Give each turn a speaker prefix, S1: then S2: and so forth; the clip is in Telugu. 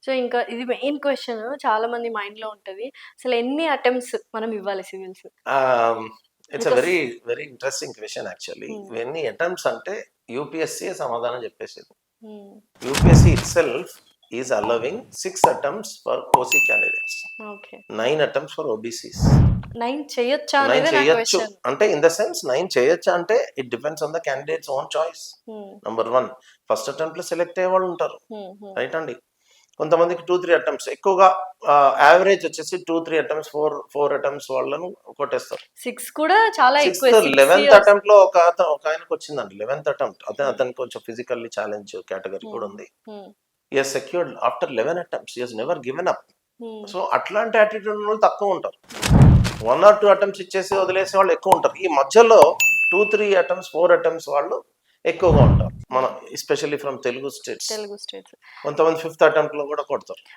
S1: సో ఇంకా ఇది మెయిన్ క్వశ్చన్ చాలా మంది మైండ్ లో ఉంటది. అసలు ఎన్ని అటెంప్ట్స్ మనం ఇవ్వాలి civils?
S2: It's a very very interesting question actually. ఇవన్నీ అటెంప్ట్స్ అంటే యూపీఎస్సీ సమాధానం చెప్పేసేది. UPSC itself is allowing 6 attempts for OC candidates,
S1: okay
S2: 9 attempts for OBCs.
S1: 9 చేయొచ్చా
S2: 9
S1: అనేది నా
S2: చేయొచ్చు
S1: క్వశ్చన్.
S2: అంటే ఇన్ ద సెన్స్ 9 చేయొచ్చా అంటే it depends on the candidates own choice. Number 1, first attempt లో సెలెక్ట్ అయ్యే వాళ్ళు ఉంటారు, రైట్ అండి. కొంతమందికి 2-3 attempts, ఎక్కువగా యావరేజ్ వచ్చేసి 2-3 attempts, 4 attempts వాళ్ళను కొట్టేస్తారు.
S1: 6 కూడా చాలా ఎక్కువ.
S2: 11th attempt లో ఒక ఆయనకు వచ్చిందండి. 11th attempt అతనికి కొంచెం ఫిజికల్లీ ఛాలెంజ్ కేటగిరీ కూడా ఉంది. he has secured after 11 attempts, he has never given up. So అట్లాంటి యాటిట్యూడ్ వాళ్ళు తక్కువ ఉంటారు. 1 or 2 attempts ఇచ్చేసి వదిలేసే వాళ్ళు ఎక్కువ ఉంటారు. ఈ మధ్యలో 2-3 attempts, 4 attempts వాళ్ళు ఎక్కువగా ఉంటారు, మన especially from Telugu states.
S1: Telugu states
S2: కొంతమంది 5th attempt లో కూడా కొడతారు.